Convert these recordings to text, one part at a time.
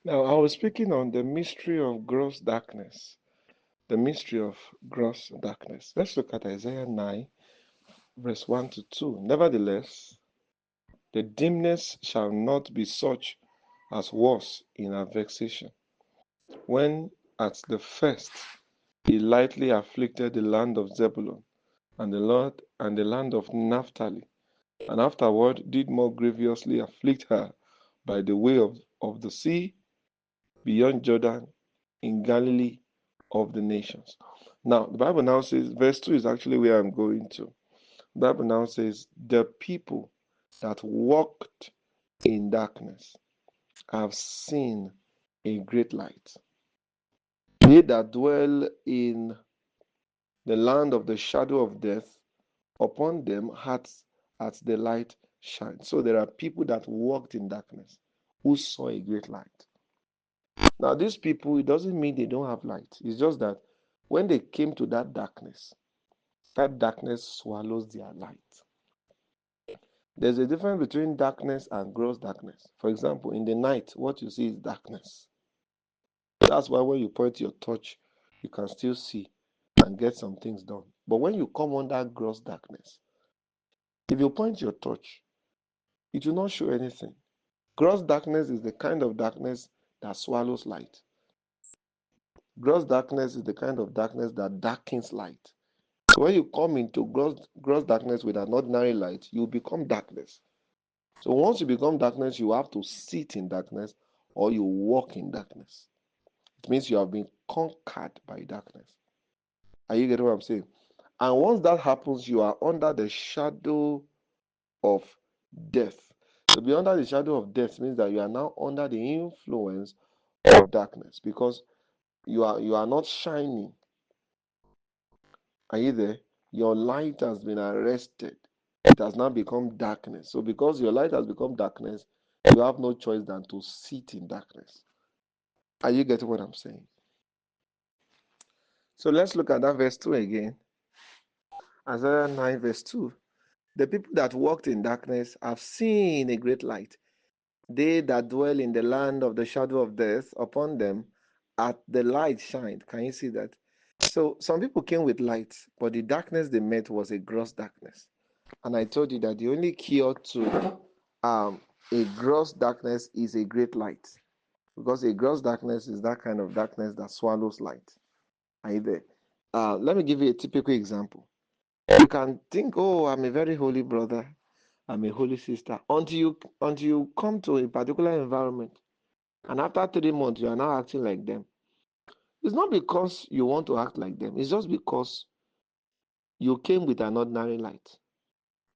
Now, I was speaking on the mystery of gross darkness. The mystery of gross darkness. Let's look at Isaiah 9, verse 1 to 2. Nevertheless, the dimness shall not be such as was in our vexation, when at the first he lightly afflicted the land of Zebulun and the Lord and the land of Naphtali, and afterward did more grievously afflict her by the way of the sea beyond Jordan in Galilee of the nations. Now, the Bible now says, verse 2 is actually where I'm going to. The Bible now says, the people that walked in darkness have seen a great light. They that dwell in the land of the shadow of death, upon them hath the light shine. So there are people that walked in darkness who saw a great light. Now, these people, it doesn't mean they don't have light. It's just that when they came to that darkness swallows their light. There's a difference between darkness and gross darkness. For example, in the night, what you see is darkness. That's why when you point your torch, you can still see and get some things done. But when you come under gross darkness, if you point your torch, it will not show anything. Gross darkness is the kind of darkness that swallows light. Gross darkness is the kind of darkness that darkens light. So when you come into gross darkness with an ordinary light, you become darkness. So once you become darkness, you have to sit in darkness or you walk in darkness. It means you have been conquered by darkness. Are you getting what I'm saying? And once that happens, you are under the shadow of death. To be under the shadow of death means that you are now under the influence of darkness because you are not shining. Are you there? Your light has been arrested. It has now become darkness. So because your light has become darkness, you have no choice than to sit in darkness. Are you getting what I'm saying? So let's look at that verse 2 again. Isaiah 9, verse 2. The people that walked in darkness have seen a great light. They that dwell in the land of the shadow of death, upon them at the light shined. Can you see that? So some people came with light, but the darkness they met was a gross darkness. And I told you that the only cure to a gross darkness is a great light. Because a gross darkness is that kind of darkness that swallows light. Are you there? Let me give you a typical example. You can think, oh, I'm a very holy brother, I'm a holy sister, until you come to a particular environment, and after 3 months, you are now acting like them. It's not because you want to act like them, it's just because you came with an ordinary light.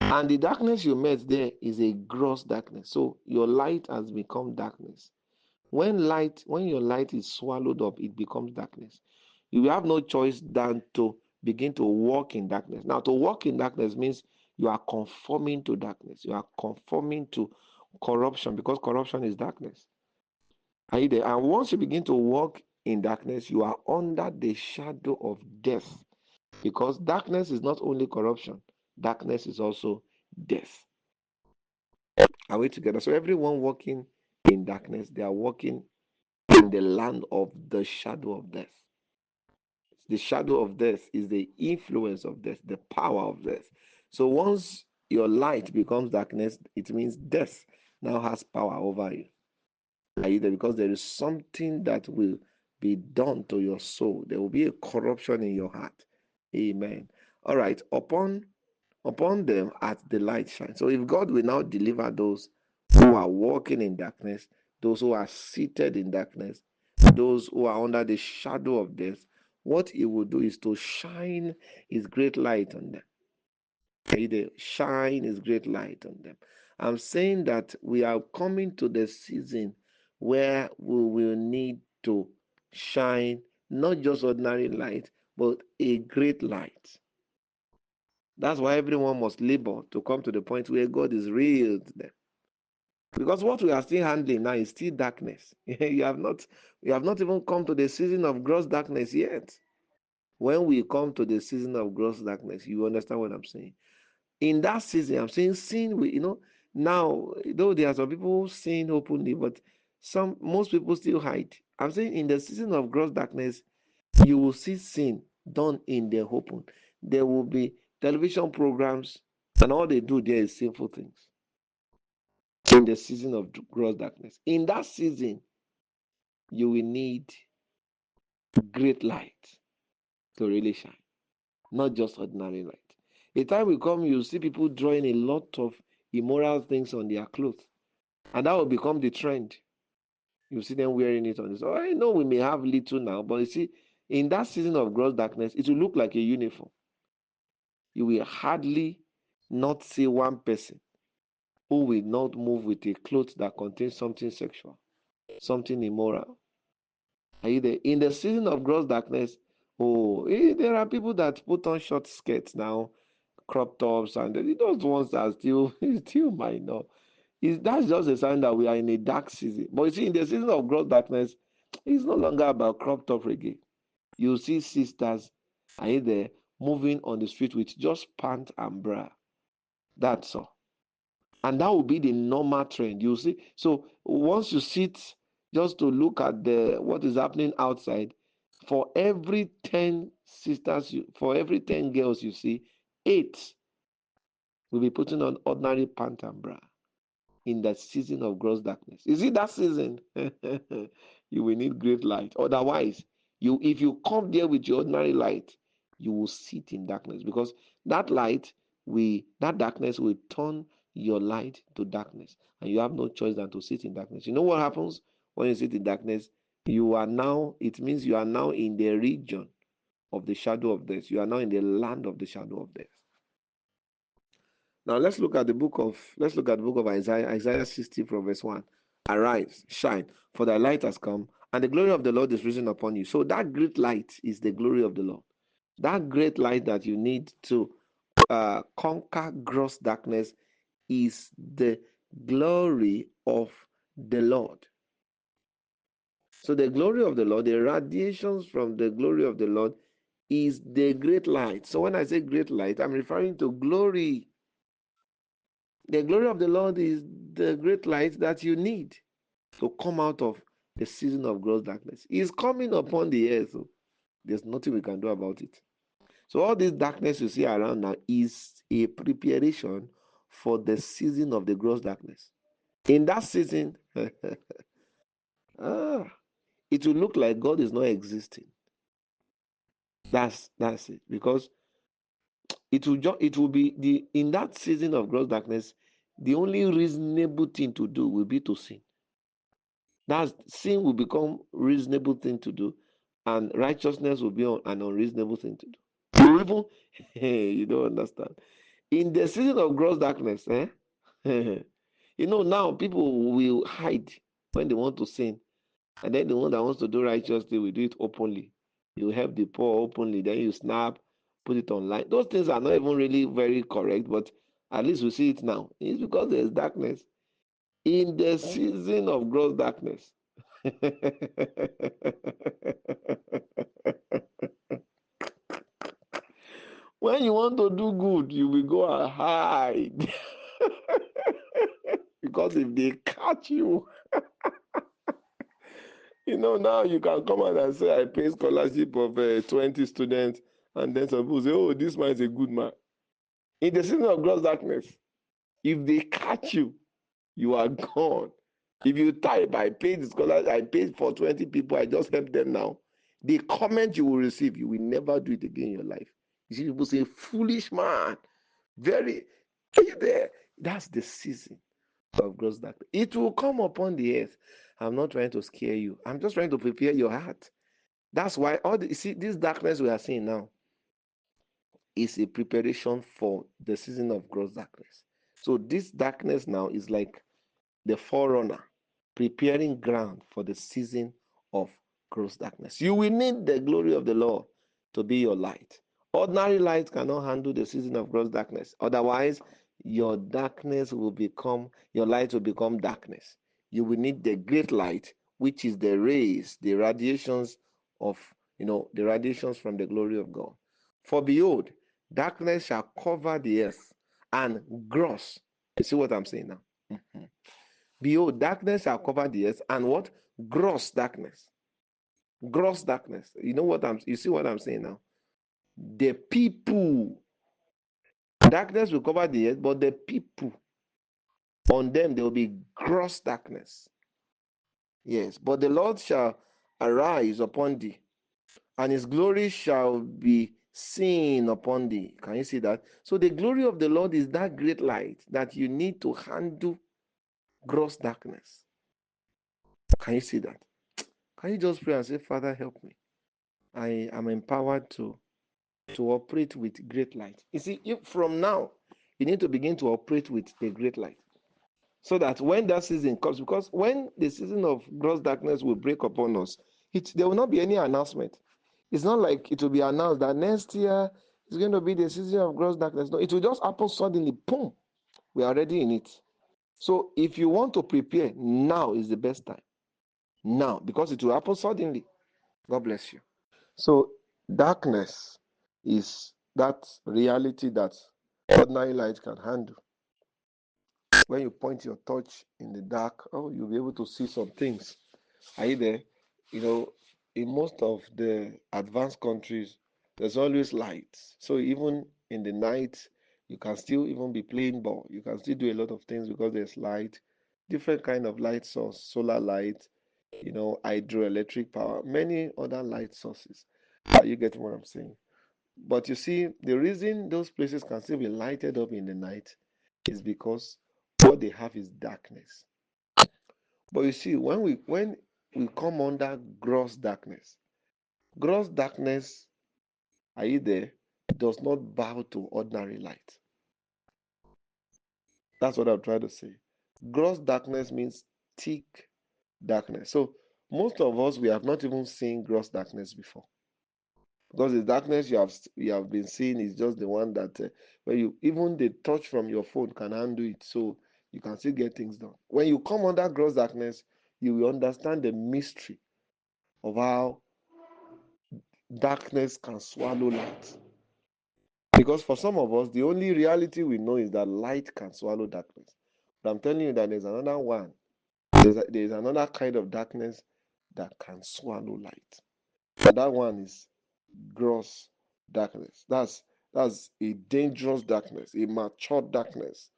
And the darkness you met there is a gross darkness. So your light has become darkness. When your light is swallowed up, it becomes darkness. You have no choice than to begin to walk in darkness. Now, to walk in darkness means you are conforming to darkness. You are conforming to corruption because corruption is darkness. Are you there? And once you begin to walk in darkness, you are under the shadow of death because darkness is not only corruption, darkness is also death. Are we together? So everyone walking in darkness, they are walking in the land of the shadow of death. The shadow of death is the influence of death, the power of death. So once your light becomes darkness, it means death now has power over you. Are you there? Because there is something that will be done to your soul. There will be a corruption in your heart. Amen. All right. Upon them at the light shine. So if God will now deliver those who are walking in darkness, those who are seated in darkness, those who are under the shadow of death, what he will do is to shine his great light on them. He shine his great light on them. I'm saying that we are coming to the season where we will need to shine not just ordinary light, but a great light. That's why everyone must labor to come to the point where God is real to them. Because what we are still handling now is still darkness. You have not even come to the season of gross darkness yet. When we come to the season of gross darkness, you understand what I'm saying. In that season, I'm saying sin. Now, though there are some people sin openly, but Most people still hide. I'm saying in the season of gross darkness, you will see sin done in the open. There will be television programs, and all they do there is sinful things in the season of gross darkness. In that season, you will need great light to really shine, not just ordinary light. A time will come, you see people drawing a lot of immoral things on their clothes, and that will become the trend. You see them wearing it on this. Oh, I know we may have little now, but you see, in that season of gross darkness, it will look like a uniform. You will hardly not see one person who will not move with a cloth that contains something sexual, something immoral. Are you there? In the season of gross darkness, there are people that put on short skirts now, crop tops, and those ones are still still minor. That's just a sign that we are in a dark season. But you see, in the season of gross darkness, it's no longer about crop top again. You see sisters, are you there, moving on the street with just pant and bra. That's all. And that will be the normal trend. You see. So once you sit just to look at the what is happening outside, for every 10 sisters, for every 10 girls you see, 8 will be putting on ordinary pant and bra in the season of gross darkness. Is it that season? You will need great light. Otherwise, if you come there with your ordinary light, you will sit in darkness, because that that darkness will turn your light to darkness, and you have no choice than to sit in darkness. You know what happens when you sit in darkness? It means you are now in the region of the shadow of death. You are now in the land of the shadow of death. Now let's look at the book of Isaiah, Isaiah 60 from verse 1. Arise, shine, for thy light has come, and the glory of the Lord is risen upon you. So that great light is the glory of the Lord. That great light that you need to conquer gross darkness is the glory of the Lord. So the glory of the Lord, the radiations from the glory of the Lord is the great light. So when I say great light, I'm referring to glory. The glory of the Lord is the great light that you need to come out of the season of gross darkness. It's coming upon the earth. So there's nothing we can do about it. So all this darkness you see around now is a preparation for the season of the gross darkness. In that season, it will look like God is not existing. That's it. Because it will be in that season of gross darkness, the only reasonable thing to do will be to sin. That sin will become reasonable thing to do, and righteousness will be an unreasonable thing to do. You even you don't understand. In the season of gross darkness, now people will hide when they want to sin, and then the one that wants to do righteous, they will do it openly. You help the poor openly, then you snap, put it online. Those things are not even really very correct, but at least we see it now. It's because there's darkness. In the season of gross darkness, when you want to do good, you will go and hide. Because if they catch you, now you can come out and say, I pay scholarship of 20 students, and then some people say, oh, this man is a good man. In the season of gross darkness, if they catch you, you are gone. If you type, I paid the scholars, I paid for 20 people, I just helped them now. The comment you will receive, you will never do it again in your life. You see people say, foolish man. Are you there? That's the season of gross darkness. It will come upon the earth. I'm not trying to scare you. I'm just trying to prepare your heart. That's why this darkness we are seeing now is a preparation for the season of gross darkness. So this darkness now is like the forerunner, preparing ground for the season of gross darkness. You will need the glory of the Lord to be your light. Ordinary light cannot handle the season of gross darkness. Otherwise, your light will become darkness. You will need the great light, which is the rays, the radiations from the glory of God. For behold, darkness shall cover the earth, and gross. You see what I'm saying now? Mhm. Behold, darkness shall cover the earth, and what? Gross darkness. Gross darkness. You see what I'm saying now? The people, darkness will cover the earth, but the people, on them there will be gross darkness. Yes, but the Lord shall arise upon thee, and his glory shall be seen upon thee. Can you see that? So the glory of the Lord is that great light that you need to handle gross darkness. Can you see that? Can you just pray and say, Father, help me? I am empowered to operate with great light. You see, if from now, you need to begin to operate with the great light. So that when that season comes, because when the season of gross darkness will break upon us, there will not be any announcement. It's not like it will be announced that next year is going to be the season of gross darkness. No, it will just happen suddenly. Boom, we are already in it. So if you want to prepare, now is the best time. Now, because it will happen suddenly. God bless you. So darkness is that reality that ordinary light can handle. When you point your torch in the dark, you'll be able to see some things. Are you there? You know, in most of the advanced countries, there's always lights. So even in the night, you can still even be playing ball. You can still do a lot of things because there's light, different kind of light source, solar light, hydroelectric power, many other light sources. Are you getting what I'm saying? But you see, the reason those places can still be lighted up in the night is because what they have is darkness. But you see, when we come under gross darkness, are you there? Does not bow to ordinary light. That's what I'm trying to say. Gross darkness means thick darkness. So most of us, we have not even seen gross darkness before. Because the darkness you have been seeing is just the one that where you even the touch from your phone can handle it, so you can still get things done. When you come under gross darkness, you will understand the mystery of how darkness can swallow light. Because for some of us, the only reality we know is that light can swallow darkness. But I'm telling you that there's another one. There's another kind of darkness that can swallow light. And that one is gross darkness. That's a dangerous darkness, a mature darkness.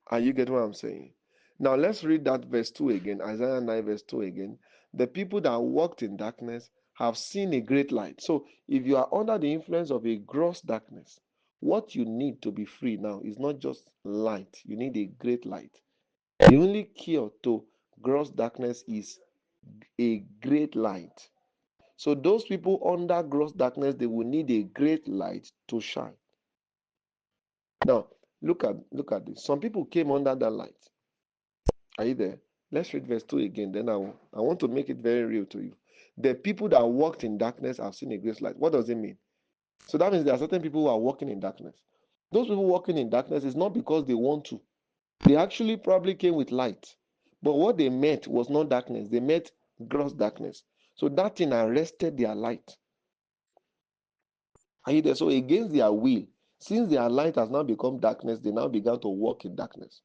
Are you getting what I'm saying? Now let's read that verse 2 again, Isaiah 9, verse 2 again. The people that walked in darkness have seen a great light. So if you are under the influence of a gross darkness, what you need to be free now is not just light, you need a great light. The only cure to gross darkness is a great light. So those people under gross darkness, they will need a great light to shine. Now, look at this. Some people came under that light. Are you there? Let's read verse 2 again. Then I want to make it very real to you. The people that walked in darkness have seen a great light. What does it mean? So that means there are certain people who are walking in darkness. Those people walking in darkness is not because they want to. They actually probably came with light. But what they met was not darkness. They met gross darkness. So that thing arrested their light. Are you there? So against their will, since their light has now become darkness, they now began to walk in darkness.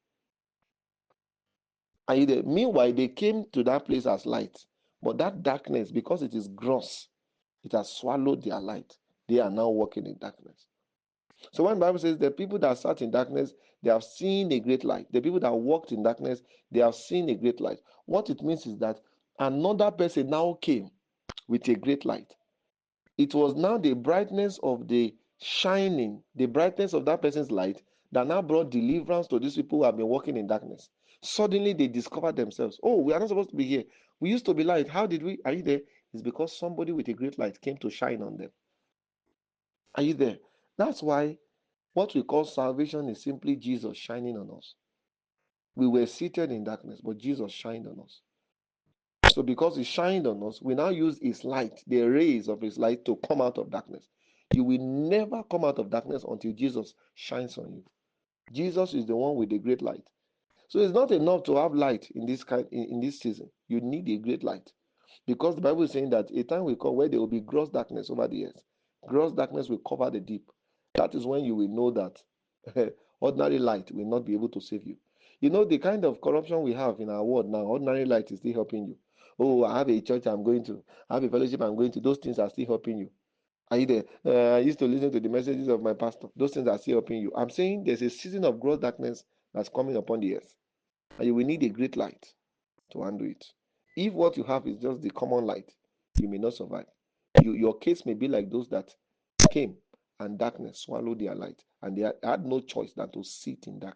Are you there? Meanwhile, they came to that place as light. But that darkness, because it is gross, it has swallowed their light. They are now walking in darkness. So when the Bible says the people that sat in darkness, they have seen a great light. The people that walked in darkness, they have seen a great light. What it means is that another person now came with a great light. It was now the brightness of the shining, the brightness of that person's light that now brought deliverance to these people who have been walking in darkness. Suddenly they discovered themselves. Oh, we are not supposed to be here. We used to be light. How did we? Are you there? It's because somebody with a great light came to shine on them. Are you there? That's why what we call salvation is simply Jesus shining on us. We were seated in darkness, but Jesus shined on us. So because he shined on us, we now use his light, the rays of his light, to come out of darkness. You will never come out of darkness until Jesus shines on you. Jesus is the one with the great light. So it's not enough to have light in this season. You need a great light. Because the Bible is saying that a time will come where there will be gross darkness over the earth. Gross darkness will cover the deep. That is when you will know that ordinary light will not be able to save you. You know, the kind of corruption we have in our world now, ordinary light is still helping you. Oh, I have a church I'm going to, I have a fellowship I'm going to. Those things are still helping you. Are you there? I used to listen to the messages of my pastor. Those things are still helping you. I'm saying there's a season of gross darkness that's coming upon the earth. And you will need a great light to handle it. If what you have is just the common light, you may not survive. Your case may be like those that came and darkness swallowed their light, and they had no choice than to sit in darkness.